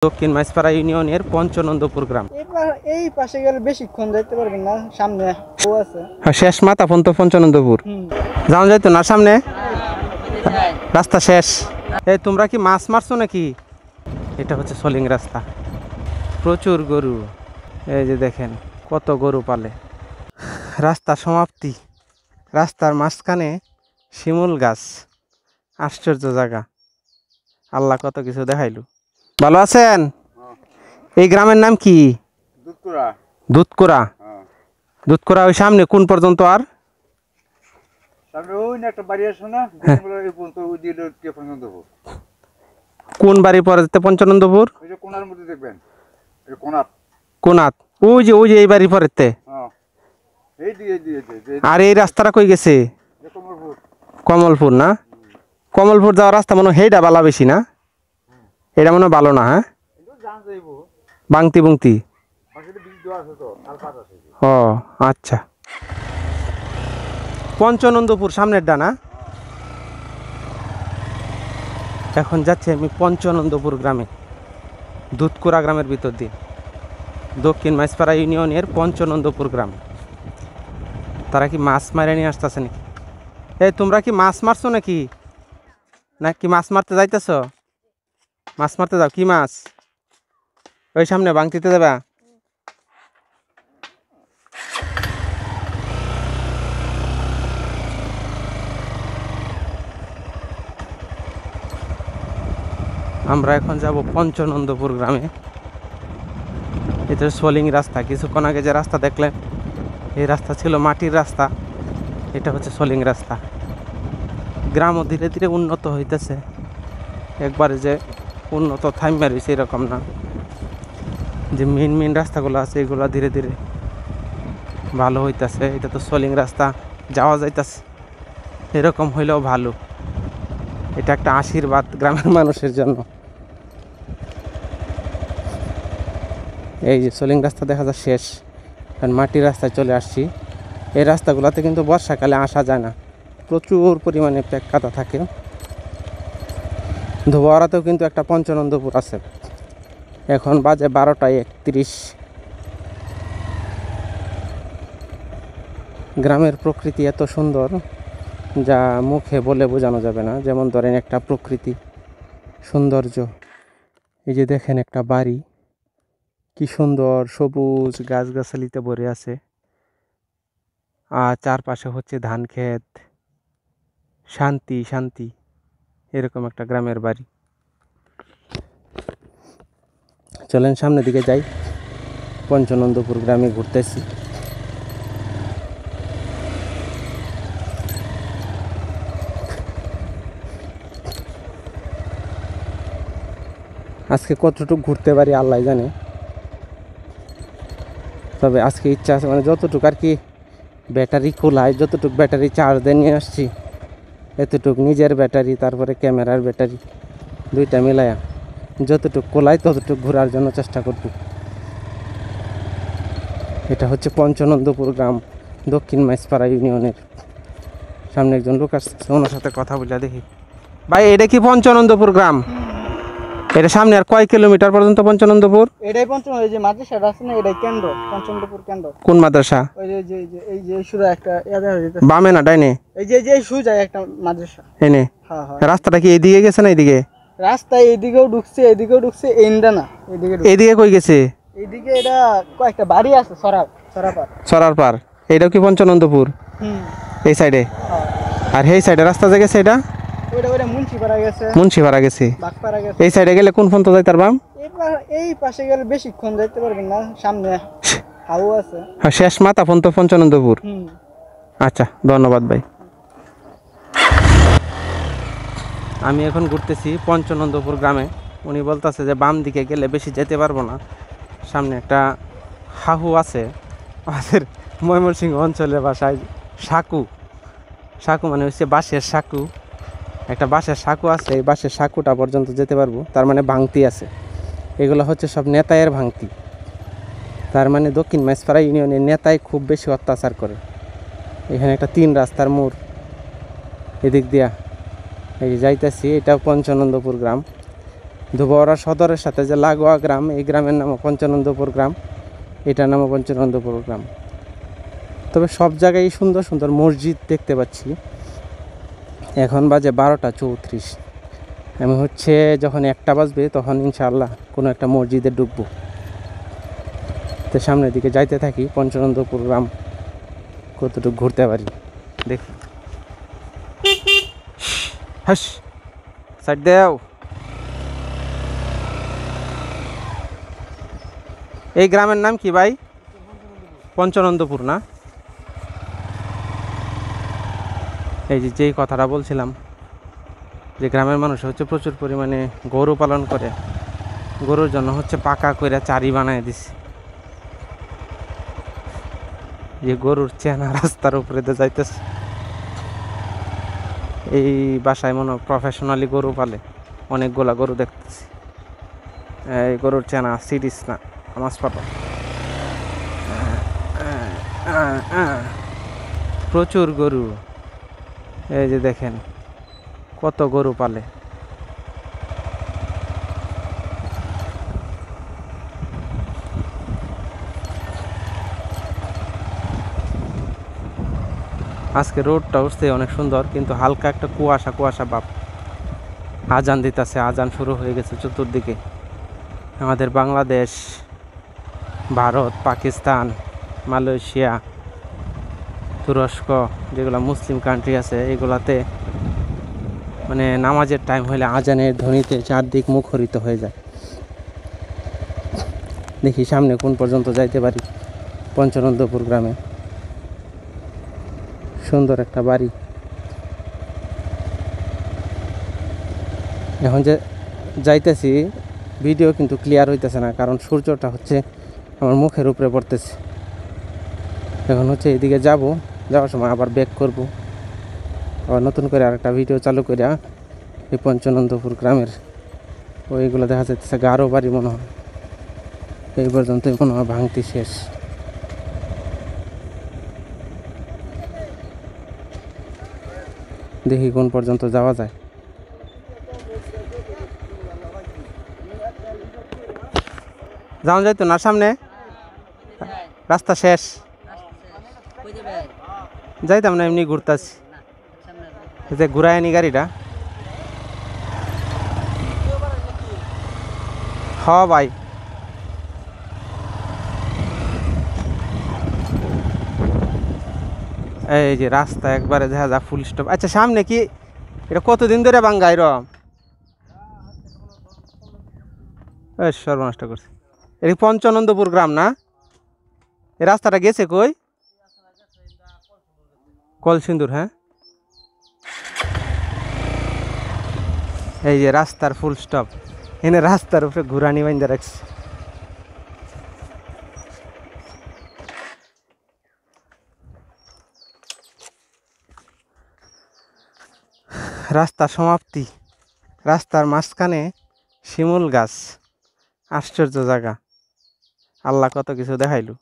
দক্ষিণ মাইজপাড়া ইউনিয়নের পঞ্চনন্দপুর গ্রাম। এই পাশে গেলে বেশিক্ষণ যাইতে পারবেন না, সামনে ও আছে। হ্যাঁ, শেষ মাথা পর্যন্ত পঞ্চনন্দপুর যাওয়া যাইতো না, সামনে রাস্তা শেষ। এই তোমরা কি মাছ মারছো নাকি? এটা হচ্ছে সলিং রাস্তা, প্রচুর গরু। এই যে দেখেন কত গরু পালে। রাস্তা সমাপ্তি, রাস্তার মাঝখানে শিমুল গাছ। আশ্চর্য জায়গা, আল্লাহ কত কিছু দেখাইলো। ভালো আছেন? এই গ্রামের নাম কি? দুধকুরা। দুধকুরা ওই সামনে কোন পর্যন্ত? আর কোন বাড়ি পরে যেতে পঞ্চনন্দপুর? কোনাত, ওই যে এই বাড়ি পরেতে। আর এই রাস্তাটা কই গেছে? কমলপুর না? কমলপুর যাওয়ার রাস্তা মনে হয় হেইটা বালা বেশি না? এটা মনে হয় ভালো না। হ্যাঁ, বাংতি বুংতি। ও আচ্ছা, পঞ্চনন্দপুর সামনের ডানা। এখন যাচ্ছি আমি পঞ্চনন্দপুর গ্রামে, দুধকুরা গ্রামের ভিতর দিয়ে। দক্ষিণ মাইজপাড়া ইউনিয়নের পঞ্চনন্দপুর গ্রাম। তারা কি মাছ মারে নিয়ে আসতেছে নাকি? এই তোমরা কি মাছ মারছো নাকি? নাকি মাছ মারতে যাইতেছ? মাছ মারতে যাও? কি মাছ? ওই সামনে বাংতিতে যাবা? আমরা এখন যাব পঞ্চনন্দপুর গ্রামে। এটা সোলিং রাস্তা। কিছুক্ষণ আগে যে রাস্তা দেখলেন, এই রাস্তা ছিল মাটির রাস্তা। এটা হচ্ছে সোলিং রাস্তা। গ্রামও ধীরে ধীরে উন্নত হইতেছে, একবারে যে উন্নত থাইমা রয়েছে এরকম না। যে মেন রাস্তাগুলো আছে এগুলো ধীরে ধীরে ভালো হইতেছে। এটা তো সোলিং রাস্তা, যাওয়া যাইতেছে। এরকম হইলেও ভালো, এটা একটা আশীর্বাদ গ্রামের মানুষের জন্য। এই যে সোলিং রাস্তা দেখা যায় শেষ, কারণ মাটির রাস্তায় চলে আসছি। এই রাস্তাগুলোতে কিন্তু বর্ষাকালে আসা যায় না, প্রচুর পরিমাণে প্যাক কাদা থাকে। ধোবাড়াতেও কিন্তু একটা পঞ্চনন্দপুর আছে। এখন বাজে 12:31। গ্রামের প্রকৃতি এত সুন্দর যা মুখে বলে বোঝানো যাবে না। যেমন ধরেন একটা প্রকৃতি সৌন্দর্য, এই যে দেখেন একটা বাড়ি, কি সুন্দর সবুজ গাছগাছালিতে ভরে আছে। আর চারপাশে হচ্ছে ধান ক্ষেত, শান্তি শান্তি। এরকম একটা গ্রামের বাড়ি। চলেন সামনের দিকে যাই। পঞ্চনন্দপুর গ্রামে ঘুরতেছি। আজকে কতটুকু ঘুরতে পারি আল্লাহ জানে, তবে আজকে ইচ্ছা আছে মানে যতটুকু আর কি ব্যাটারি খোলায়, যতটুকু ব্যাটারি চার্জ দিয়ে নিয়ে আসছি, এতটুকু নিজের ব্যাটারি তারপরে ক্যামেরার ব্যাটারি দুইটা মিলায়া যতটুকু কোলায় ততটুকু ঘোরার জন্য চেষ্টা করব। এটা হচ্ছে পঞ্চনন্দপুর গ্রাম, দক্ষিণ মাইজপাড়া ইউনিয়নের। সামনে একজন লোক আসছে, ওনার সাথে কথা বলে দেখি। ভাই এটা কি পঞ্চনন্দপুর গ্রাম? এটা সামনে আর কয় কিলোমিটার পর্যন্ত পঞ্চনন্দপুর? এটাই পঞ্চম, এই যে মাদ্রাসাটা আছে না, এটাই কেন্দ্র, পঞ্চনন্দপুর কেন্দ্র। কোন মাদ্রাসা? ওই যে এই যে সুজা একটা বামে না ডাইনে? এই যে সুজা একটা মাদ্রাসা এনে। হ্যাঁ হ্যাঁ। রাস্তাটা কি এদিকে গেছে না এদিকে? রাস্তা এইদিকেও ঢুকছে, এদিকেও ঢুকছে, এন্ডা না এদিকে কই গেছে? এইদিকে এটা কয়েকটা বাড়ি আছে, সরার পার। এটাও কি পঞ্চনন্দপুর? এই সাইডে। আর এই সাইডে রাস্তা যে গেছে এটা ওইটা মুন্সিপাড়া গেছে, মুন্সিপাড়া গেছে। বাগপাড়া গেছে। এই সাইডে গেলে কোন পর্যন্ত যাইতে পারবাম? এই পাশে গেলে বেশিক্ষণ যাইতে পারবেন না, সামনে হাউ আছে। হ্যাঁ, শেষ মাথা পর্যন্ত পঞ্চনন্দপুর। আচ্ছা, ধন্যবাদ ভাই। আমি এখন ঘুরতেছি পঞ্চনন্দপুর গ্রামে। উনি বলতেছে যে বাম দিকে গেলে বেশি যেতে পারবো না, সামনে একটা হাহু আছে। আমাদের ময়মনসিংহ অঞ্চলের ভাষায় সাকু। সাকু মানে হচ্ছে বাঁশের সাকু। একটা বাঁশের সাকু আছে, এই বাঁশের সাকুটা পর্যন্ত যেতে পারবো, তার মানে ভাঙতি আছে। এগুলো হচ্ছে সব নেতায়ের ভাঙতি। তার মানে দক্ষিণ মাইজপাড়া ইউনিয়নের নেতাই খুব বেশি অত্যাচার করে। এখানে একটা 3 রাস্তার মোড়, এদিক দিয়া এই যে যাইতেছি, এটাও পঞ্চনন্দপুর গ্রাম। ধুবাওড়া সদরের সাথে যে লাগোয়া গ্রাম, এই গ্রামের নাম পঞ্চানন্দপুর গ্রাম, এটার নাম পঞ্চানন্দপুর গ্রাম। তবে সব জায়গায় সুন্দর সুন্দর মসজিদ দেখতে পাচ্ছি। এখন বাজে 12:34। আমি হচ্ছে যখন 1টা বাজবে তখন ইনশাআল্লাহ কোনো একটা মসজিদে ঢুকবো। তো সামনের দিকে যাইতে থাকি, পঞ্চানন্দপুর গ্রাম কতটুকু ঘুরতে পারি দেখি। হাস সাইড দেও। এই গ্রামের নাম কি ভাই? পঞ্চানন্দপুর না? এই যেই কথাটা বলছিলাম, যে গ্রামের মানুষ হচ্ছে প্রচুর পরিমাণে গরু পালন করে, গরুর জন্য হচ্ছে পাকা করে চারি বানায় দিছে। যে গরুর চেনা রাস্তার উপরে দিয়ে যাইতেছে। এই বাসায় মনে হয় প্রফেশনালি গরু পালে, অনেকগুলা গরু দেখতেছি। এই গরুর চেনা সিরিজ না আমার পাতা, প্রচুর গরু। এই যে দেখেন কত গরু পালে। আজকে রোডটা উঠছে অনেক সুন্দর, কিন্তু হালকা একটা কুয়াশা কুয়াশা ভাব। আজান দিতেছে, আজান শুরু হয়ে গেছে চতুর্দিকে। আমাদের বাংলাদেশ, ভারত, পাকিস্তান, মালয়েশিয়া, তুরস্ক, যেগুলো মুসলিম কান্ট্রি আছে, এগুলাতে মানে নামাজের টাইম হলে আজানের ধ্বনিতে চারদিক মুখরিত হয়ে যায়। দেখি সামনে কোন পর্যন্ত যাইতে পারি। পঞ্চানন্দপুর গ্রামে সুন্দর একটা বাড়ি। এখন যে যাইতেছি ভিডিও কিন্তু ক্লিয়ার হইতেছে না, কারণ সূর্যটা হচ্ছে আমার মুখের উপরে পড়তেছে। এখন হচ্ছে এদিকে যাওয়ার সময় আবার ব্যাক করব, আবার নতুন করে আরেকটা ভিডিও চালু করে এই পঞ্চানন্দপুর গ্রামের ওইগুলো দেখা যাচ্ছে গারো বাড়ি মনে হয়, এই পর্যন্ত মনে হয় ভাঙতি শেষ। দেখি কোন পর্যন্ত যাওয়া যায়। যাওয়া যাইতো না সামনে, রাস্তা শেষ। যাইতাম না, এমনি ঘুরতাছি। যে ঘুরায় নি গাড়িটা। হ ভাই, এই যে রাস্তা একবারে দেখা যা ফুল স্টপ। আচ্ছা সামনে কি এটা কতদিন ধরে ভাঙ্গা এরম? সর্বনষ্ট করছে। এটা পঞ্চানন্দপুর গ্রাম না? এই রাস্তাটা গেছে কই? কলসিন্দুর। হ্যাঁ, এই যে রাস্তার ফুল স্টপ, এনে রাস্তার উপরে ঘুরানি বাইন্দা রাখছে। রাস্তা সমাপ্তি, রাস্তার মাঝখানে শিমুল গাছ। আশ্চর্য জায়গা, আল্লাহ কত কিছু দেখাইলো।